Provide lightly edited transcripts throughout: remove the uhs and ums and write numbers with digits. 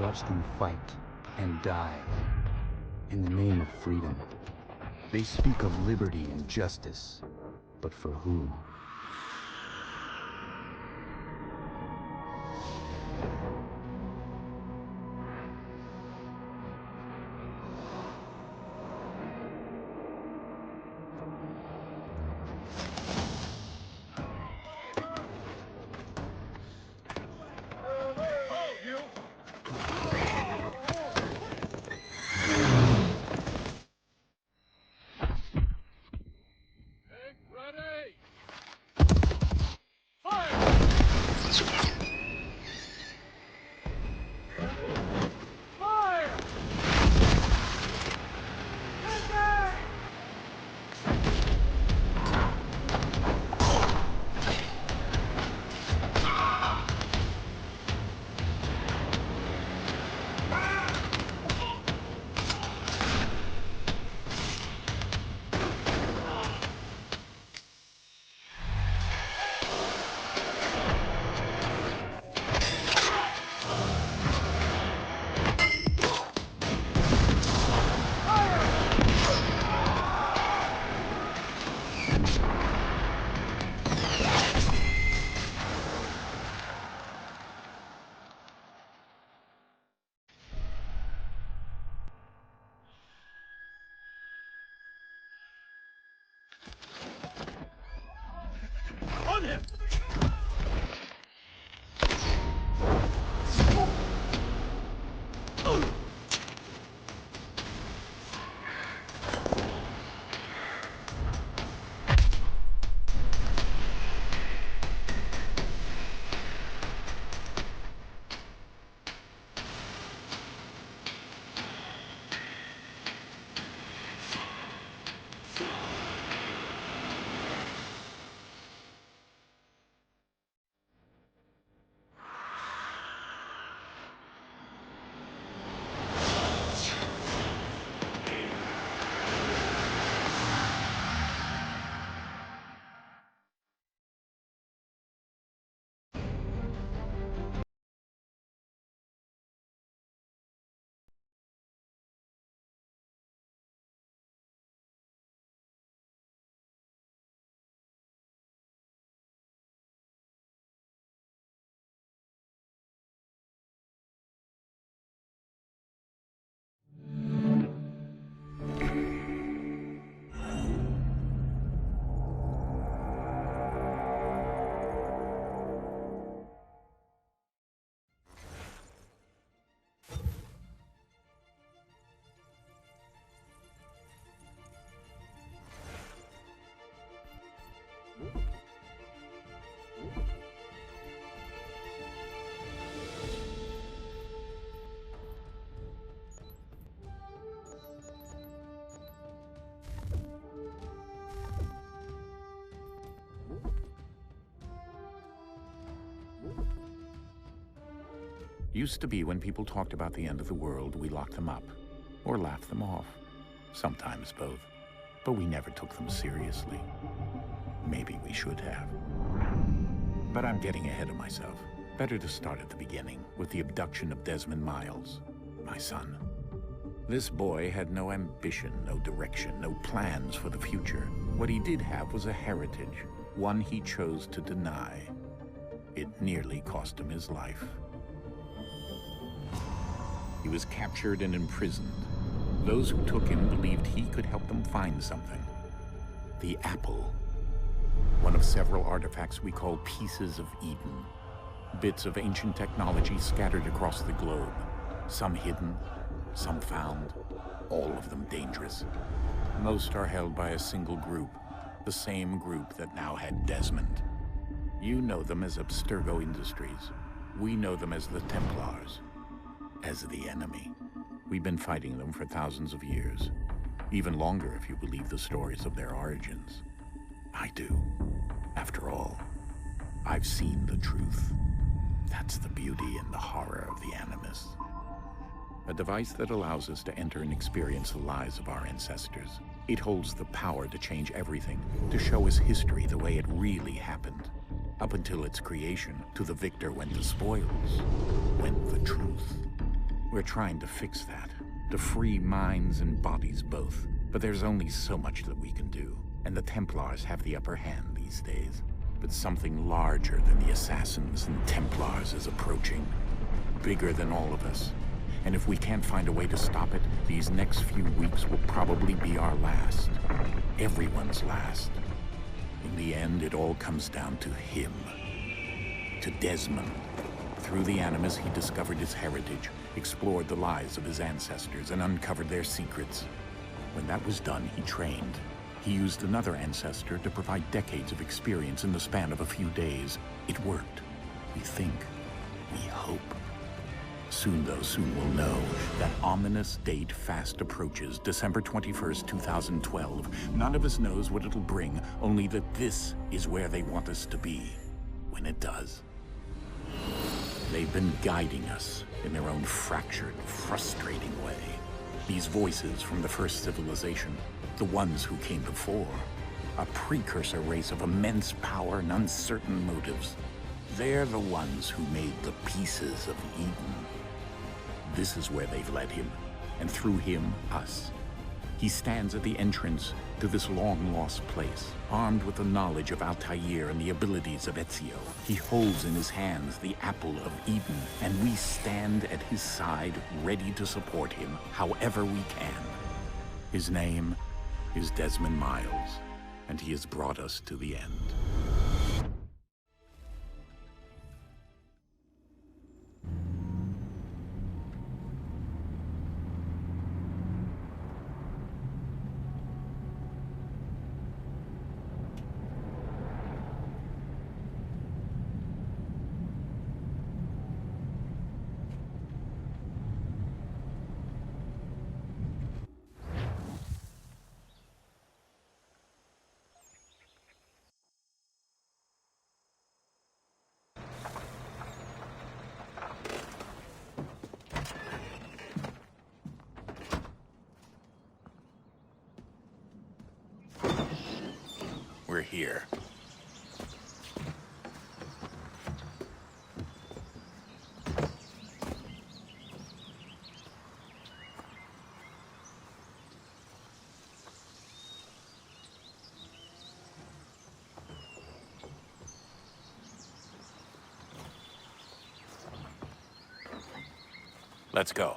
watch them fight and die in the name of freedom. They speak of liberty and justice, but for who? On him! Used to be when people talked about the end of the world, we locked them up, or laughed them off. Sometimes both. But we never took them seriously. Maybe we should have. But I'm getting ahead of myself. Better to start at the beginning, with the abduction of Desmond Miles, my son. This boy had no ambition, no direction, no plans for the future. What he did have was a heritage, one he chose to deny. It nearly cost him his life. He was captured and imprisoned. Those who took him believed he could help them find something. The apple. One of several artifacts we call pieces of Eden. Bits of ancient technology scattered across the globe. Some hidden, some found, all of them dangerous. Most are held by a single group, the same group that now had Desmond. You know them as Abstergo Industries. We know them as the Templars. As the enemy. We've been fighting them for thousands of years. Even longer if you believe the stories of their origins. I do. After all, I've seen the truth. That's the beauty and the horror of the Animus. A device that allows us to enter and experience the lives of our ancestors. It holds the power to change everything, to show us history the way it really happened. Up until its creation, to the victor went the spoils, went the truth. We're trying to fix that, to free minds and bodies both. But there's only so much that we can do, and the Templars have the upper hand these days. But something larger than the Assassins and Templars is approaching. Bigger than all of us. And if we can't find a way to stop it, these next few weeks will probably be our last. Everyone's last. In the end, it all comes down to him. To Desmond. Through the Animus, he discovered his heritage, explored the lives of his ancestors, and uncovered their secrets. When that was done, he trained. He used another ancestor to provide decades of experience in the span of a few days. It worked. We think. We hope. Soon, though, soon we'll know. That ominous date fast approaches, December 21st, 2012. None of us knows what it'll bring, only that this is where they want us to be, when it does. They've been guiding us in their own fractured, frustrating way. These voices from the first civilization, the ones who came before, a precursor race of immense power and uncertain motives. They're the ones who made the pieces of Eden. This is where they've led him, and through him, us. He stands at the entrance to this long-lost place, armed with the knowledge of Altair and the abilities of Ezio. He holds in his hands the apple of Eden, and we stand at his side, ready to support him however we can. His name is Desmond Miles, and he has brought us to the end. We're here. Let's go.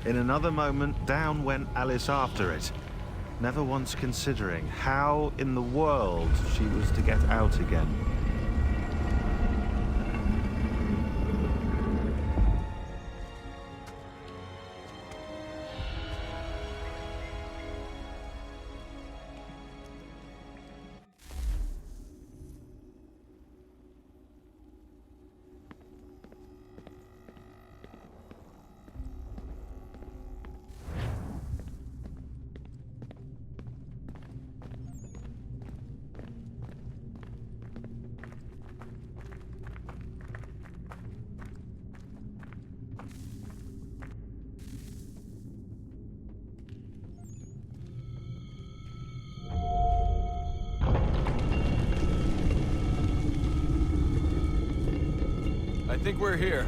In another moment, down went Alice after it, never once considering how in the world she was to get out again. I think we're here.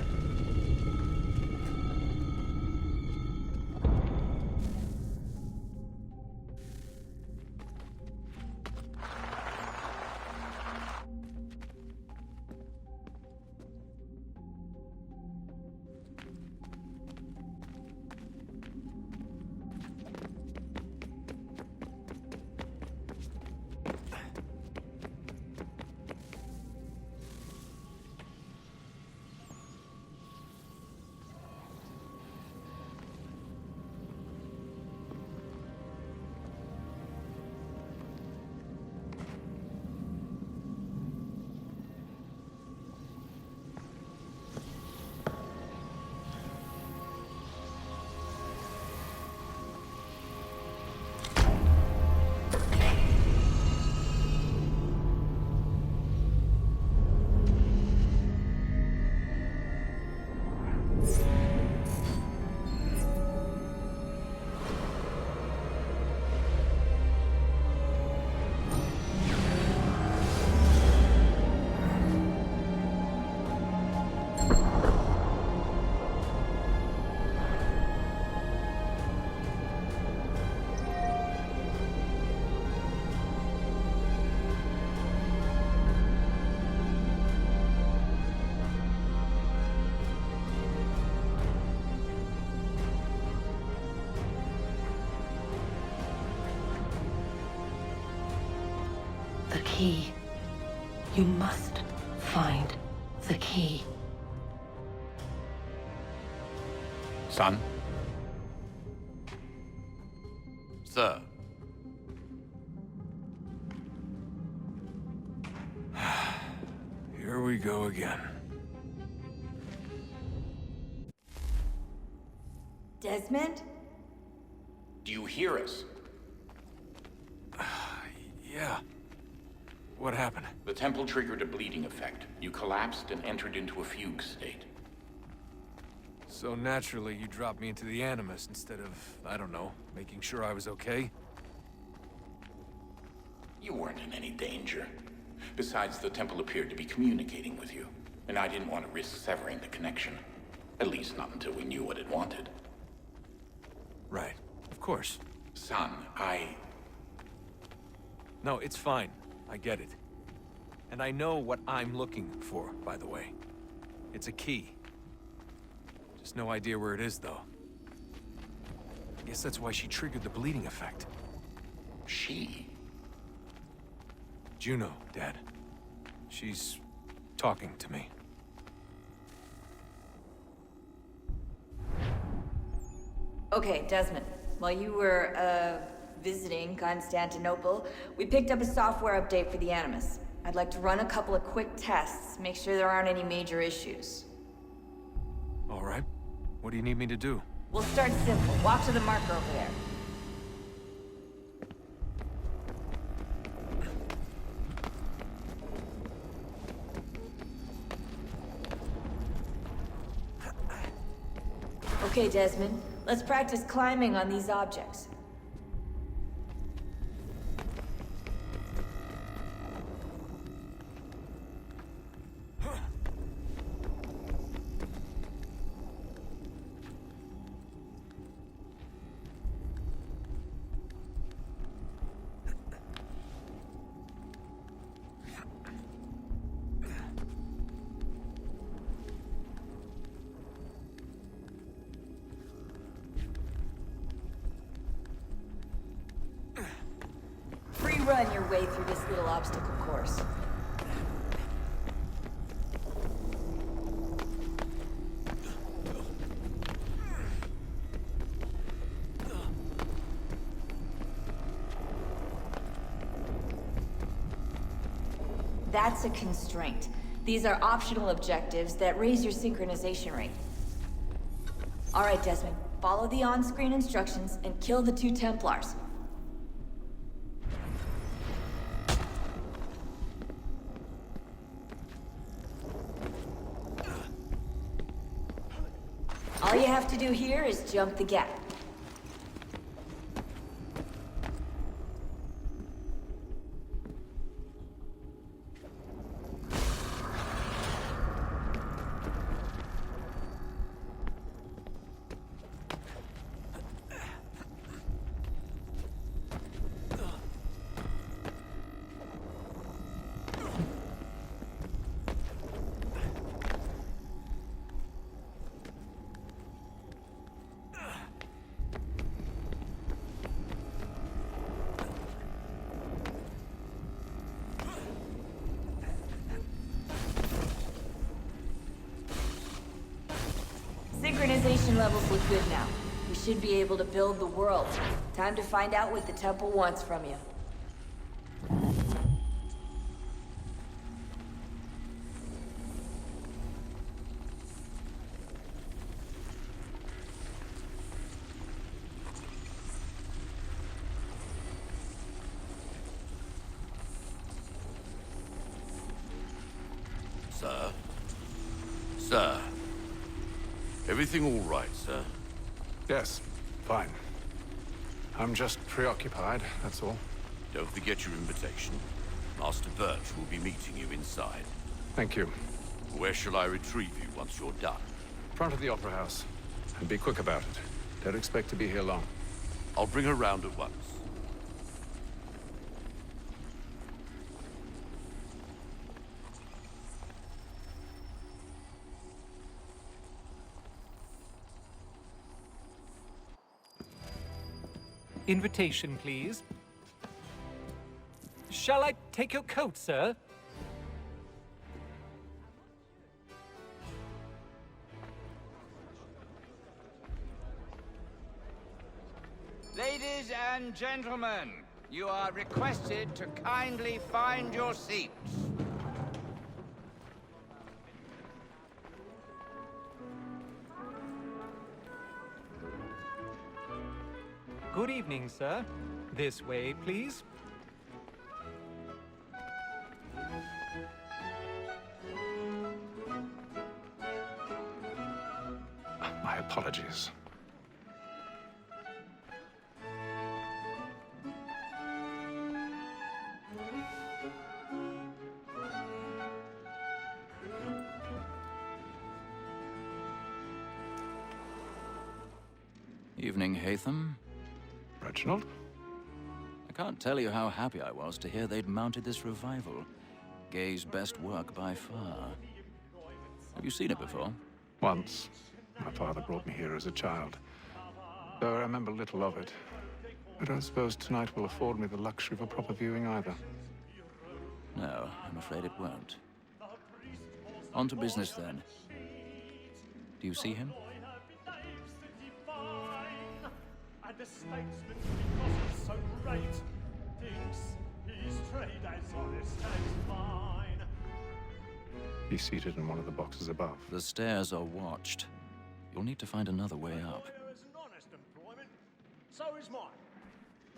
key. You must find the key. Son? Sir. Here we go again. Desmond? Do you hear us? Yeah. What happened? The temple triggered a bleeding effect. You collapsed and entered into a fugue state. So naturally, you dropped me into the Animus instead of, I don't know, making sure I was okay? You weren't in any danger. Besides, the temple appeared to be communicating with you, and I didn't want to risk severing the connection. At least not until we knew what it wanted. Right. Of course. Son, No, it's fine. I get it. And I know what I'm looking for, by the way. It's a key. Just no idea where it is, though. I guess that's why she triggered the bleeding effect. She? Juno, Dad. She's talking to me. Okay, Desmond. While you were, visiting Constantinople, we picked up a software update for the Animus. I'd like to run a couple of quick tests, make sure there aren't any major issues. All right. What do you need me to do? We'll start simple. Walk to the marker over there. Okay, Desmond. Let's practice climbing on these objects. Run your way through this little obstacle course. That's a constraint. These are optional objectives that raise your synchronization rate. All right, Desmond. Follow the on-screen instructions and kill the 2 Templars. All you have to do here is jump the gap. Synchronization levels look good now. We should be able to build the world. Time to find out what the temple wants from you. Sir? Sir? Everything all right, sir? Yes, fine. I'm just preoccupied, that's all. Don't forget your invitation. Master Birch will be meeting you inside. Thank you. Where shall I retrieve you once you're done? Front of the Opera House. And be quick about it. Don't expect to be here long. I'll bring her round at once. Invitation, please. Shall I take your coat, sir? Ladies and gentlemen, you are requested to kindly find your seats. Good evening, sir. This way, please. My apologies. Evening, Haytham. Reginald? I can't tell you how happy I was to hear they'd mounted this revival. Gay's best work by far. Have you seen it before? Once. My father brought me here as a child. Though I remember little of it. I don't suppose tonight will afford me the luxury of a proper viewing either. No, I'm afraid it won't. On to business then. Do you see him? And the statesman, because he's so great, thinks his trade as honest as mine. He's seated in one of the boxes above. The stairs are watched. You'll need to find another way up. It's an honest employment. So is mine.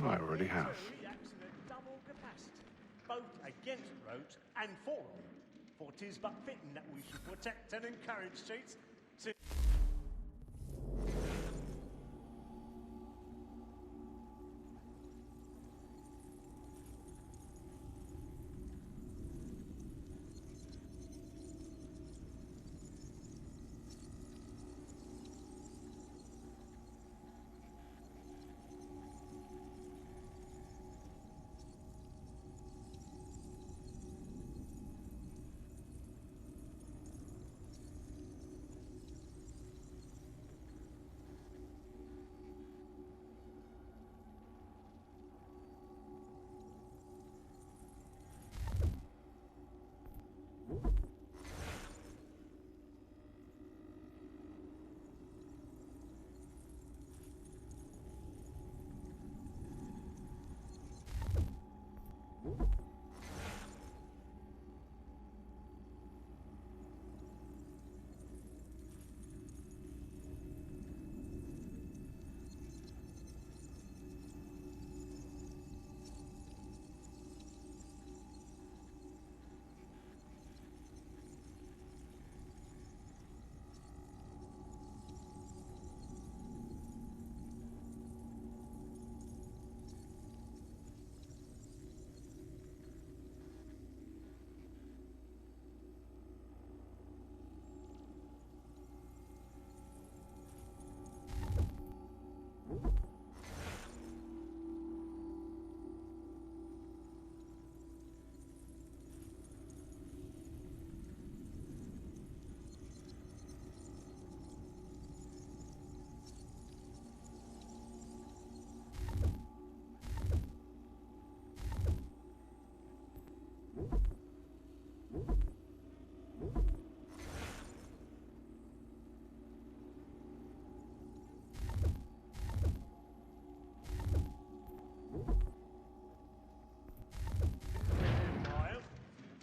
I already have. He acts in a double capacity, both against roads and for them. For 'tis but fitting that we should protect and encourage cheats.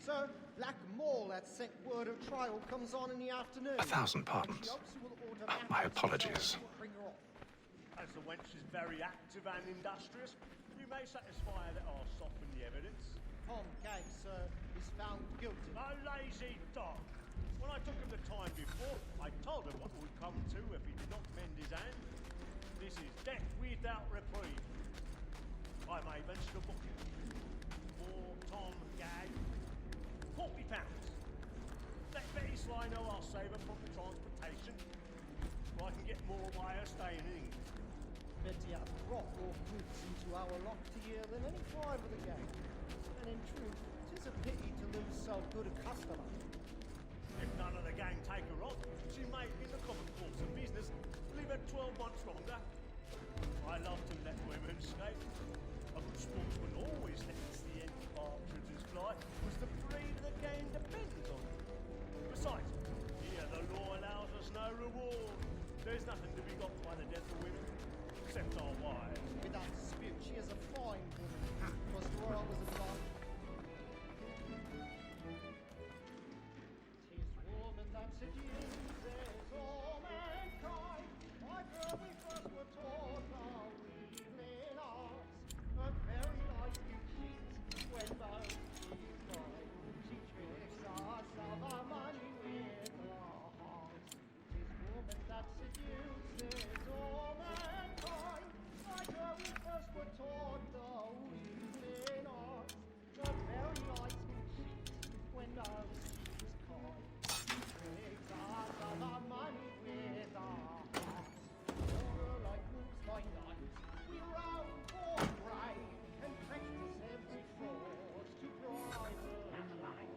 Sir, Black Mall that sent word of trial comes on in the afternoon. 1,000 pardons. My apologies. As the wench is very active and industrious, we may satisfy that I'll soften the evidence. Tom Gay, sir, is found guilty. A lazy dog. When I took him the time before, I told him what would come to if he did not mend his hand. This is death without reprieve. I may venture to book him. For Tom Gay, £40. Let Betty Sly know I'll save her proper transportation, so I can get more by her staying in England. Betty hath brought more goods into our locked year than any bribe of the gang. And in truth, 'tis a pity to lose so good a customer. If none of the gang take her on, she may, in the common course of business, live her 12 months longer. I love to let women escape. A good sportsman always lets the end part like, was the freedom of the game depends on it. Besides, here the law allows us no reward. There's nothing to be got by the death of women, except our wives. Without dispute, she is a fine woman. Was royal as a blood. Tis woman that seduces all mankind. My girl, we first were taught our evening arts. A very light you cheat when both she cries. She tricks us of our money with her heart. Tis woman that seduces all mankind. My girl, we first were taught the evening arts. The very light you cheat when both she's caught. She tricks us of our money with our hearts. Horror like moves by night. We roam for prey and practice every fraud to bribe her life.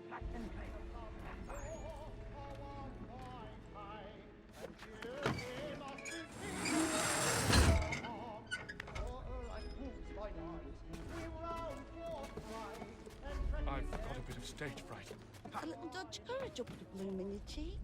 Black and pay. I've got a bit of stage fright. A little dodge courage will put a bloom in your cheek.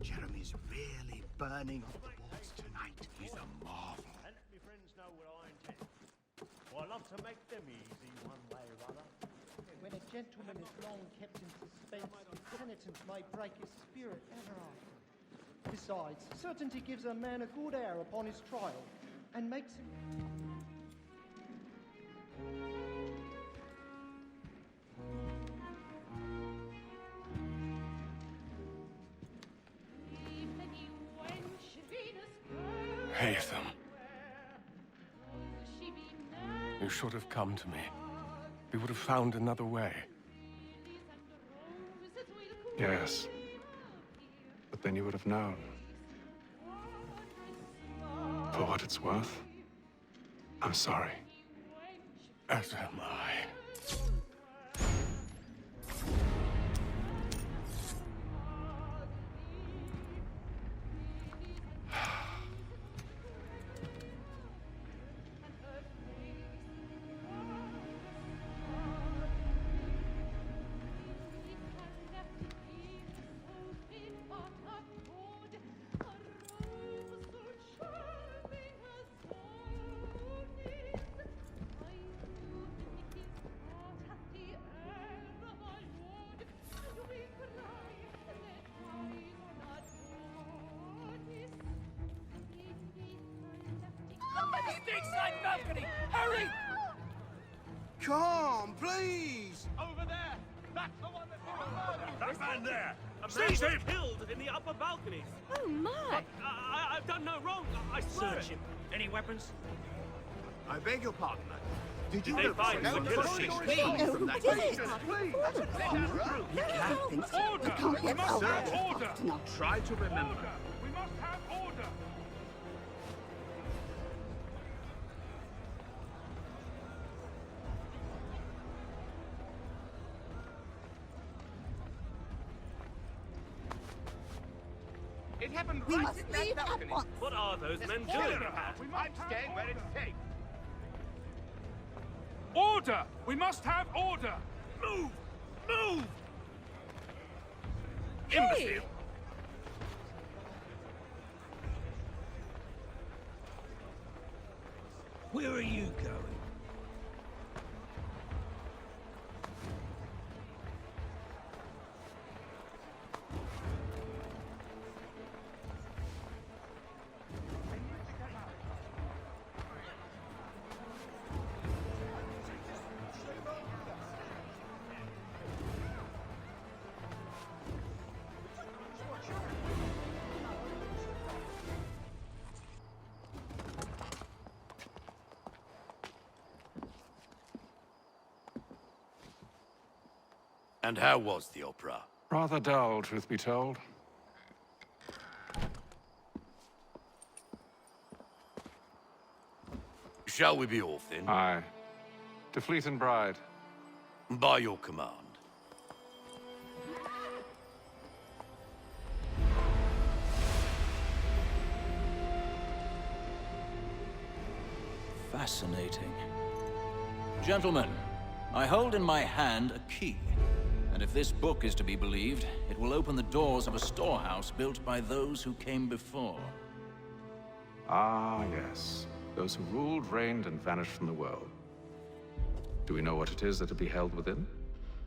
Jeremy's really burning off the walls tonight. He's a marvel. And let me friends know what I intend. Well, I love to make them easy one way or other. When a gentleman is long kept in suspense, his penitence may break his spirit ever after. Besides, certainty gives a man a good air upon his trial, and makes him... Haytham. You should have come to me. We would have found another way. Yes. But then you would have known. For what it's worth, I'm sorry. As am I. Hurry! Calm, please! Over there! That's the one that's That man there! A Seize man him! killed in the upper balconies! Oh, my! I've done no wrong. I swear Search him. Any weapons? I beg your pardon. Did you They find the killer? from that place? Please! Order! We must have order! Try to remember. We must have order! It happened We right must in that leave at balcony. once. What are those men doing? I'm staying where it's safe. Order! We must have order! Move! Move! Hey! Imbecile! Where are you going? And how was the opera? Rather dull, truth be told. Shall we be off then? Aye. To Fleet and Bride. By your command. Fascinating. Gentlemen, I hold in my hand a key. And if this book is to be believed, it will open the doors of a storehouse built by those who came before. Ah, yes. Those who ruled, reigned, and vanished from the world. Do we know what it is that will be held within?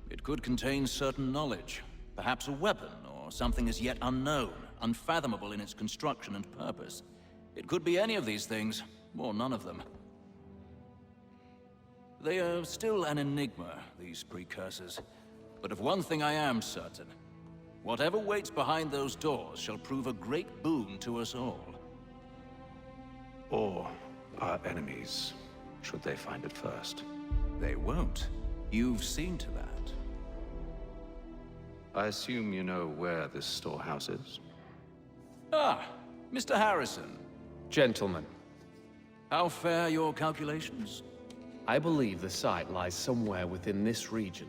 It could contain certain knowledge. Perhaps a weapon, or something as yet unknown, unfathomable in its construction and purpose. It could be any of these things, or none of them. They are still an enigma, these precursors. But of one thing I am certain. Whatever waits behind those doors shall prove a great boon to us all. Or our enemies, should they find it first. They won't. You've seen to that. I assume you know where this storehouse is? Ah, Mr. Harrison. Gentlemen. How fare your calculations? I believe the site lies somewhere within this region.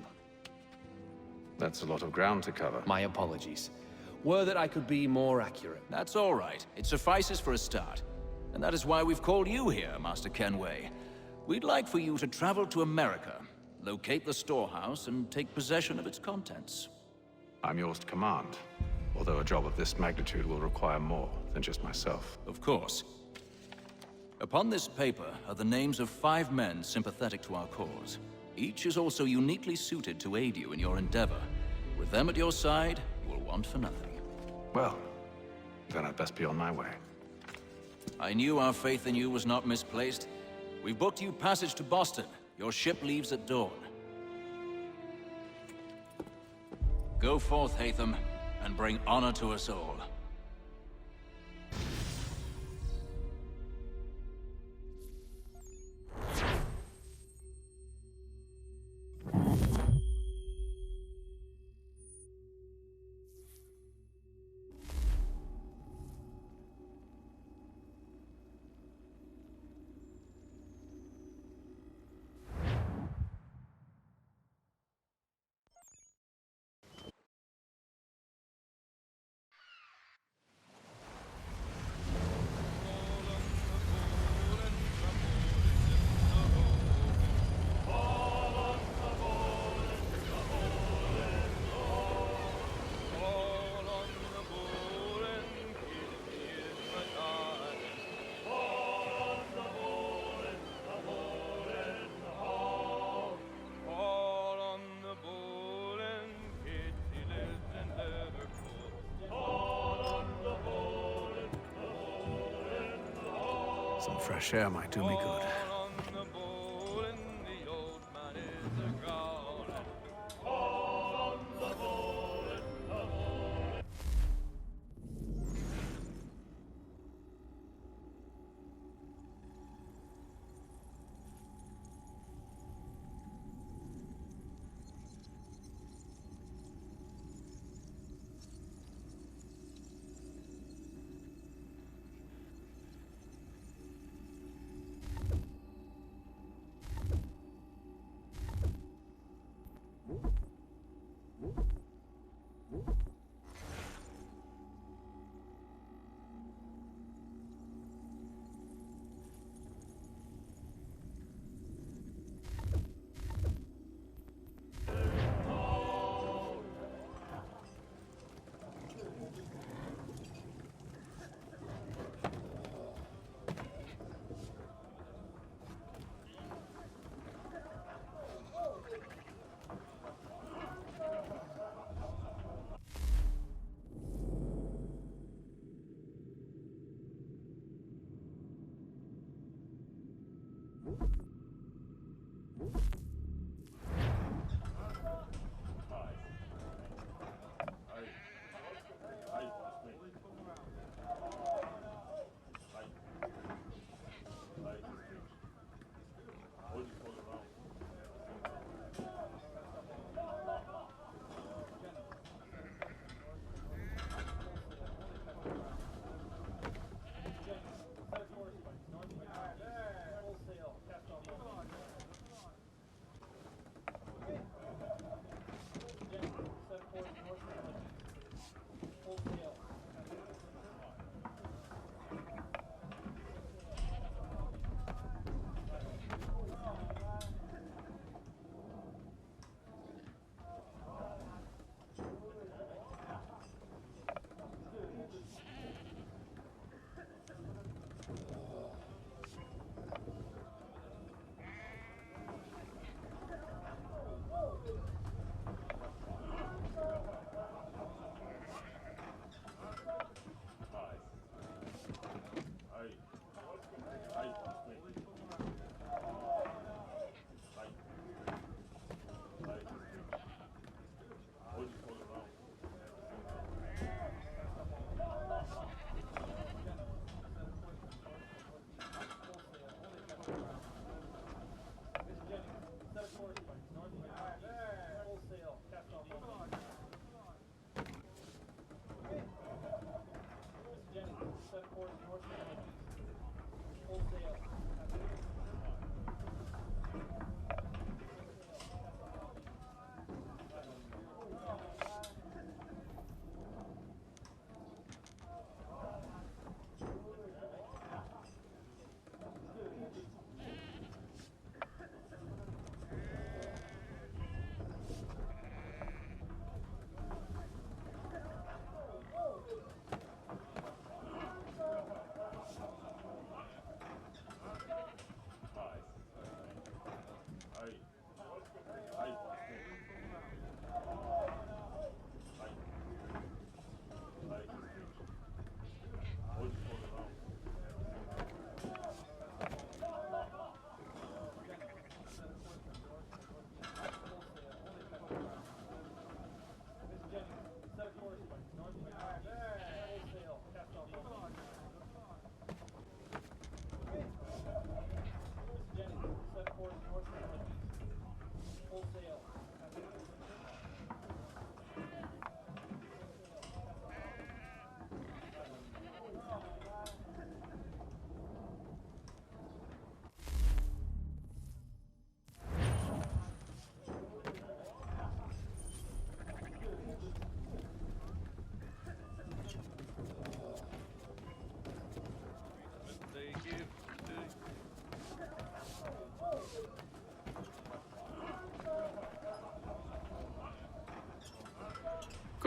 That's a lot of ground to cover. My apologies. Were that I could be more accurate. That's all right. It suffices for a start. And that is why we've called you here, Master Kenway. We'd like for you to travel to America, locate the storehouse, and take possession of its contents. I'm yours to command, although a job of this magnitude will require more than just myself. Of course. Upon this paper are the names of 5 men sympathetic to our cause. Each is also uniquely suited to aid you in your endeavor. With them at your side, you will want for nothing. Well, then I'd best be on my way. I knew our faith in you was not misplaced. We've booked you passage to Boston. Your ship leaves at dawn. Go forth, Haytham, and bring honor to us all. Some fresh air might do me good.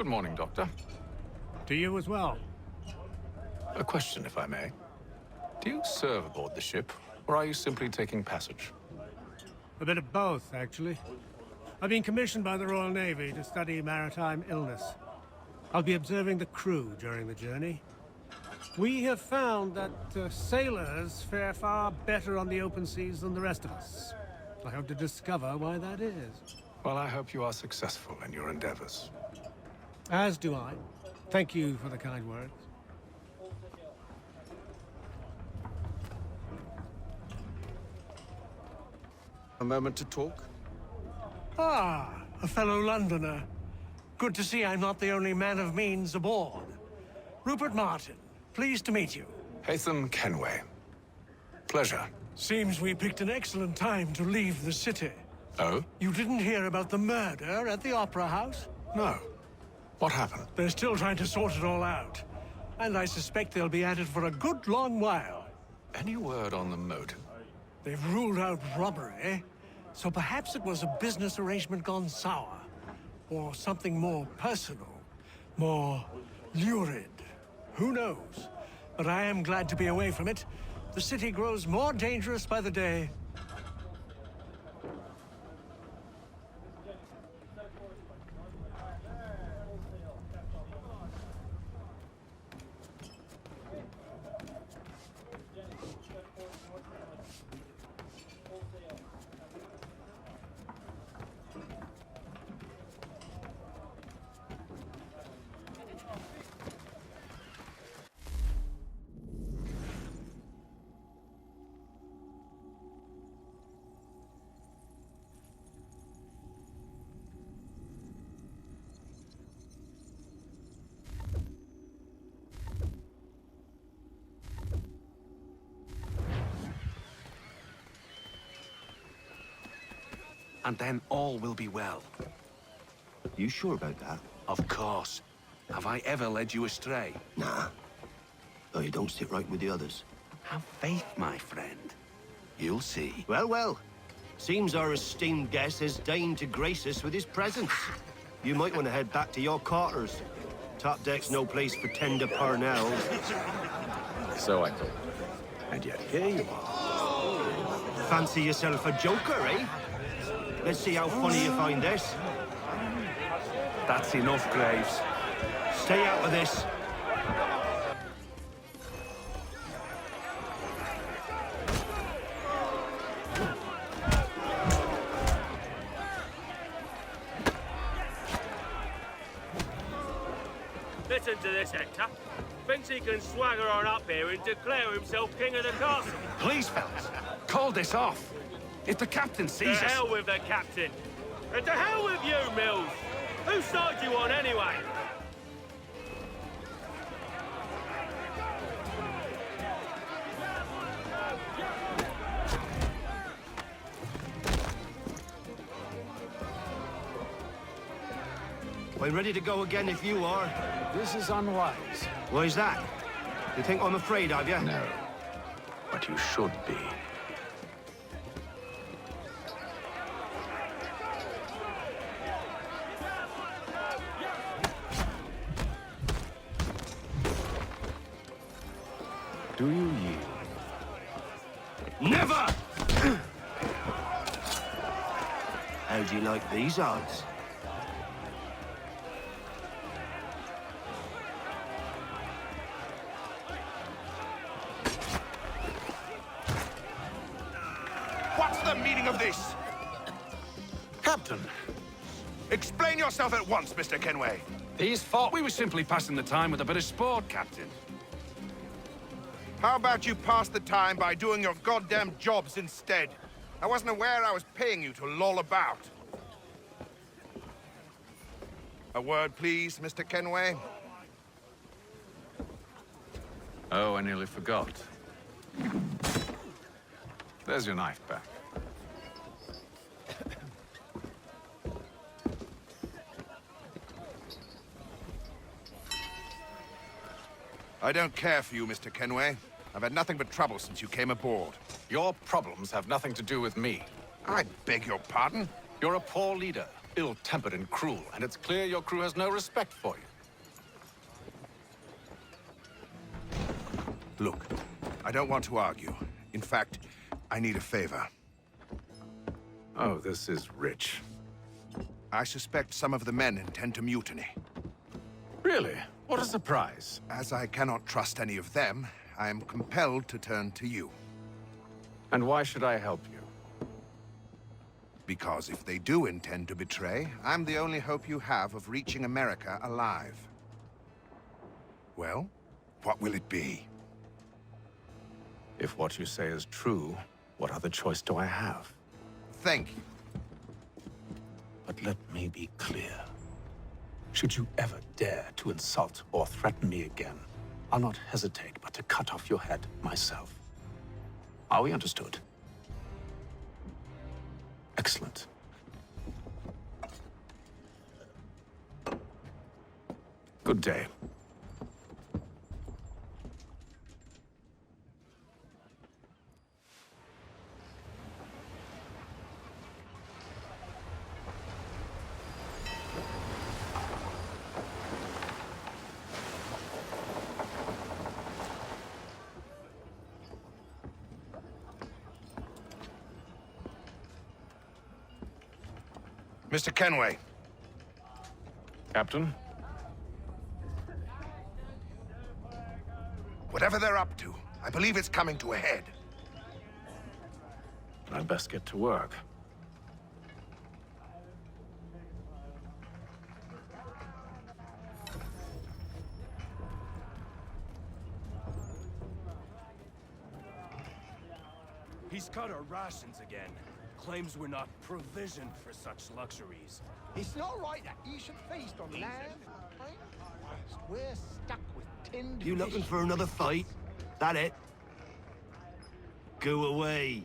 Good morning, Doctor. To you as well. A question, if I may. Do you serve aboard the ship, or are you simply taking passage? A bit of both, actually. I've been commissioned by the Royal Navy to study maritime illness. I'll be observing the crew during the journey. We have found that sailors fare far better on the open seas than the rest of us. I hope to discover why that is. Well, I hope you are successful in your endeavors. As do I. Thank you for the kind words. A moment to talk? Ah, a fellow Londoner. Good to see I'm not the only man of means aboard. Rupert Martin, pleased to meet you. Haytham Kenway. Pleasure. Seems we picked an excellent time to leave the city. Oh? You didn't hear about the murder at the Opera House? No. What happened? They're still trying to sort it all out. And I suspect they'll be at it for a good long while. Any word on the motive? They've ruled out robbery, so perhaps it was a business arrangement gone sour. Or something more personal, more lurid. Who knows? But I am glad to be away from it. The city grows more dangerous by the day. And then all will be well. You sure about that? Of course. Have I ever led you astray? Nah. Oh, you don't sit right with the others. Have faith, my friend. You'll see. Well, well. Seems our esteemed guest has deigned to grace us with his presence. You might want to head back to your quarters. Top deck's no place for tender Parnell. So I thought. And yet here you are. Fancy yourself a joker, eh? Let's see how funny you find this. That's enough, Graves. Stay out of this. Listen to this, Hector. Thinks he can swagger on up here and declare himself king of the castle. Please, fellas, call this off. If the captain sees us... To hell with the captain. And to hell with you, Mills. Whose side you on, anyway? I'm ready to go again if you are. This is unwise. Why's that? You think I'm afraid of you? No. But you should be. Do you yield? Never! How do you like these odds? What's the meaning of this? Captain! Explain yourself at once, Mr. Kenway. He's thought we were simply passing the time with a bit of sport, Captain. How about you pass the time by doing your goddamn jobs instead? I wasn't aware I was paying you to loll about. A word, please, Mr. Kenway. Oh, I nearly forgot. There's your knife back. I don't care for you, Mr. Kenway. I've had nothing but trouble since you came aboard. Your problems have nothing to do with me. I beg your pardon? You're a poor leader, ill-tempered and cruel, and it's clear your crew has no respect for you. Look, I don't want to argue. In fact, I need a favor. Oh, this is rich. I suspect some of the men intend to mutiny. Really? What a surprise. As I cannot trust any of them, I am compelled to turn to you. And why should I help you? Because if they do intend to betray, I'm the only hope you have of reaching America alive. Well, what will it be? If what you say is true, what other choice do I have? Thank you. But let me be clear. Should you ever dare to insult or threaten me again, I'll not hesitate but to cut off your head myself. Are we understood? Excellent. Good day. Mr. Kenway. Captain? Whatever they're up to, I believe it's coming to a head. I'd best get to work. He's cut our rations again. Claims we're not provisioned for such luxuries. It's not right that you should feast on lamb. We're stuck with tinned You looking fish. for another fight? That it? Go away.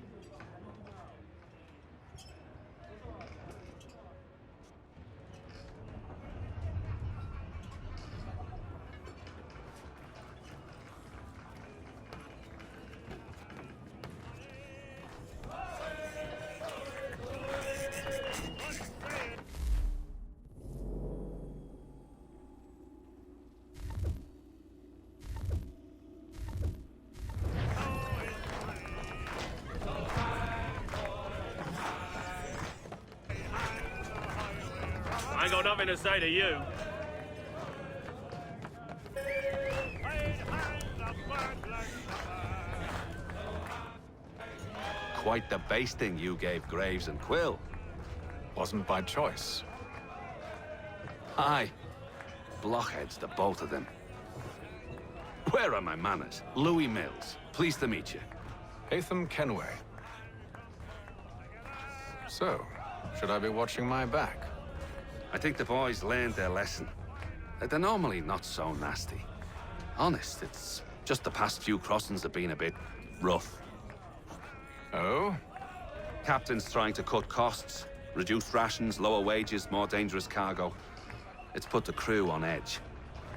I ain't got nothing to say to you. Quite the basting you gave Graves and Quill. Wasn't by choice. Aye. Blockheads, the both of them. Where are my manners? Louis Mills. Pleased to meet you. Haytham Kenway. So, should I be watching my back? I think the boys learned their lesson. They're normally not so nasty. Honest, it's just the past few crossings have been a bit rough. Oh? Captain's trying to cut costs, reduce rations, lower wages, more dangerous cargo. It's put the crew on edge.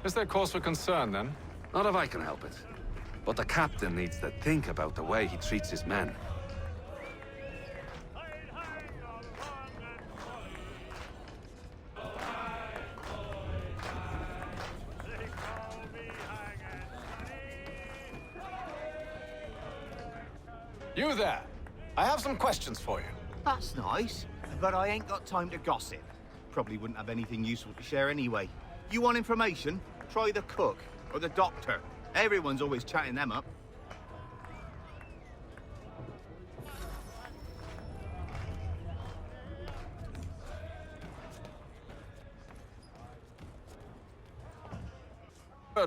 Is there cause for concern, then? Not if I can help it. But the captain needs to think about the way he treats his men. You there! I have some questions for you. That's nice, but I ain't got time to gossip. Probably wouldn't have anything useful to share anyway. You want information? Try the cook or the doctor. Everyone's always chatting them up.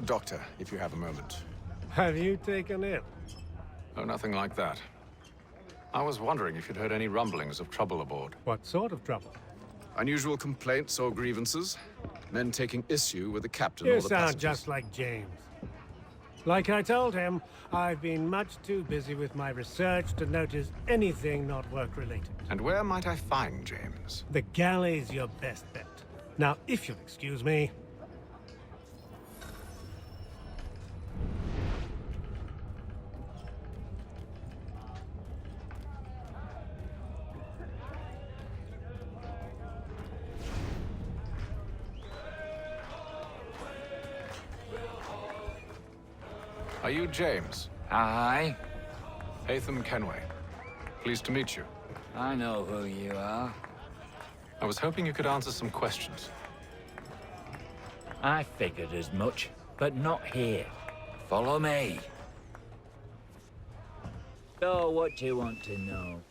Doctor, if you have a moment. Have you taken ill? Oh, nothing like that. I was wondering if you'd heard any rumblings of trouble aboard. What sort of trouble? Unusual complaints or grievances? Men taking issue with the captain You or the sound passengers? just like James. Like I told him, I've been much too busy with my research to notice anything not work-related. And where might I find James? The galley's your best bet. Now, if you'll excuse me... Are you James? Aye. Haytham Kenway. Pleased to meet you. I know who you are. I was hoping you could answer some questions. I figured as much, but not here. Follow me. So, what do you want to know?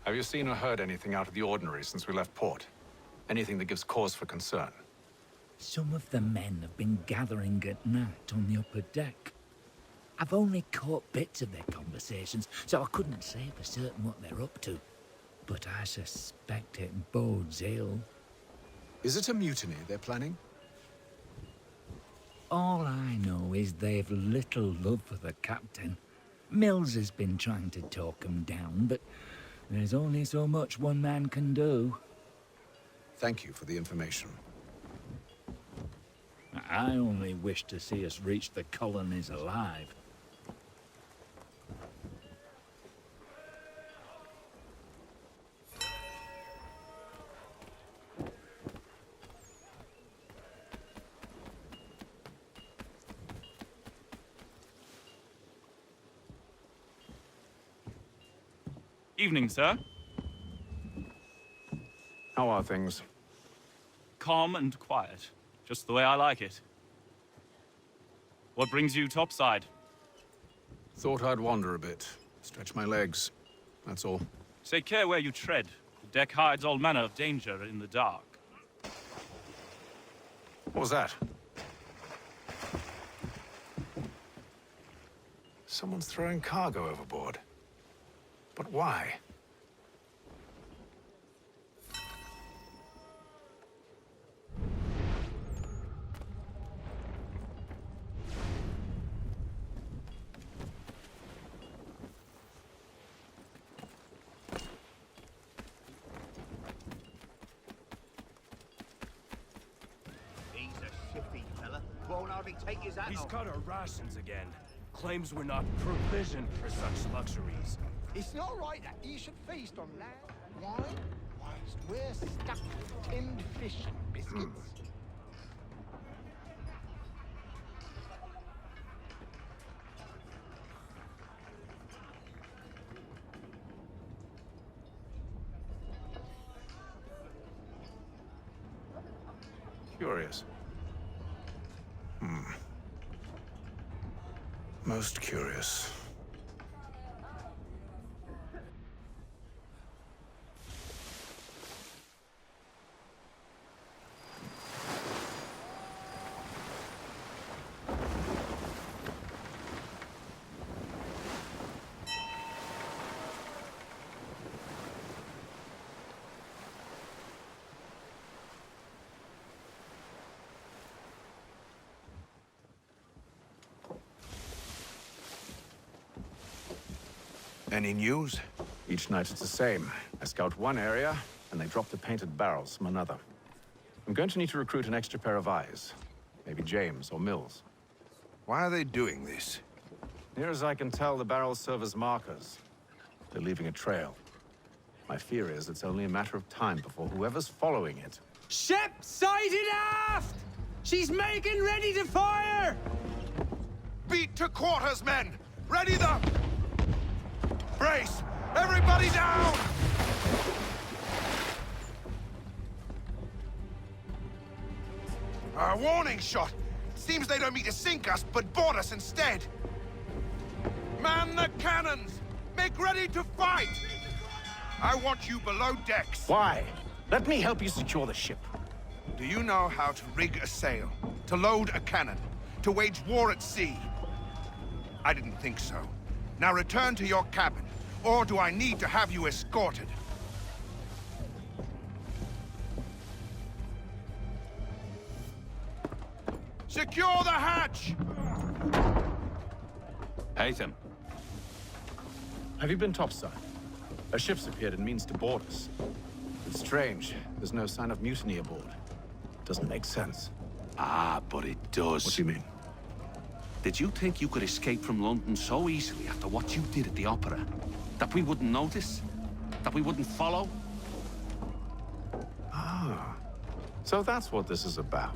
Have you seen or heard anything out of the ordinary since we left port? Anything that gives cause for concern? Some of the men have been gathering at night on the upper deck. I've only caught bits of their conversations, so I couldn't say for certain what they're up to. But I suspect it bodes ill. Is it a mutiny they're planning? All I know is they've little love for the captain. Mills has been trying to talk him down, but there's only so much one man can do. Thank you for the information. I only wish to see us reach the colonies alive. Evening, sir. How are things? Calm and quiet. Just the way I like it. What brings you topside? Thought I'd wander a bit. Stretch my legs. That's all. Take care where you tread. The deck hides all manner of danger in the dark. What was that? Someone's throwing cargo overboard. But why? He's a shifty fella. Won't hardly take his hat He's off. cut our rations again. Claims we're not provisioned for such luxuries. It's not right that you should feast on land, wine, whilst we're stuck with tinned fish and biscuits. Curious. Most curious. Any news? Each night it's the same. I scout one area, and they drop the painted barrels from another. I'm going to need to recruit an extra pair of eyes. Maybe James or Mills. Why are they doing this? Near as I can tell, the barrels serve as markers. They're leaving a trail. My fear is it's only a matter of time before whoever's following it... Ship sighted aft! She's making ready to fire! Beat to quarters, men! Ready the... Brace! Everybody down! A warning shot! Seems they don't mean to sink us, but board us instead! Man the cannons! Make ready to fight! I want you below decks. Why? Let me help you secure the ship. Do you know how to rig a sail? To load a cannon? To wage war at sea? I didn't think so. Now return to your cabin, or do I need to have you escorted? Secure the hatch! Haytham. Have you been topside? A ship's appeared and means to board us. It's strange. There's no sign of mutiny aboard. Doesn't make sense. Ah, but it does. What do you mean? Did you think you could escape from London so easily after what you did at the opera? That we wouldn't notice? That we wouldn't follow? Ah. So that's what this is about.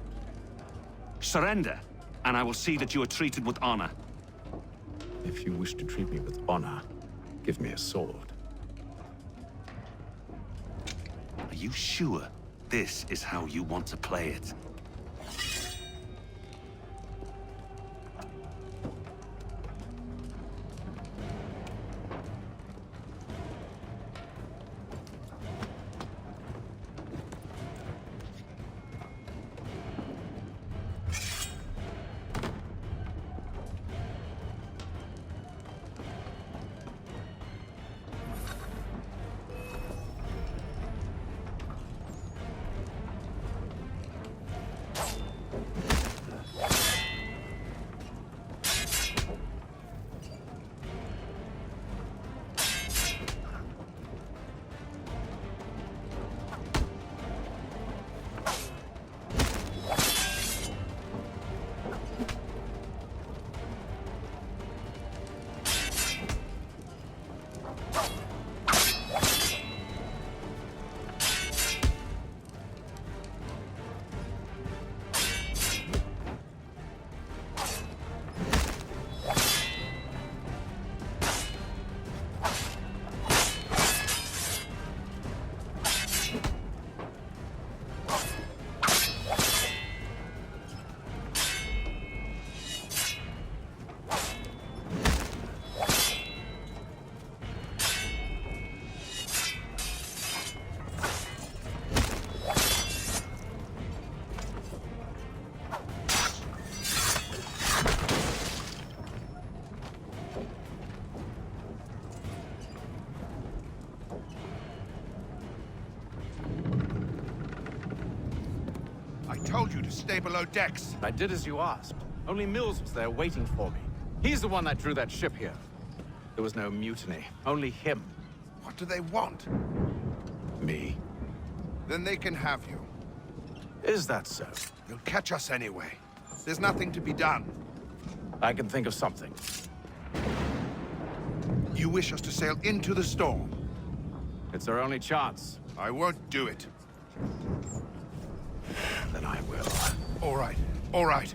Surrender, and I will see that you are treated with honor. If you wish to treat me with honor, give me a sword. Are you sure this is how you want to play it? I told you to stay below decks. I did as you asked. Only Mills was there waiting for me. He's the one that drew that ship here. There was no mutiny, only him. What do they want? Me? Then they can have you. Is that so? They'll catch us anyway. There's nothing to be done. I can think of something. You wish us to sail into the storm? It's our only chance. I won't do it. Then I will. All right, all right.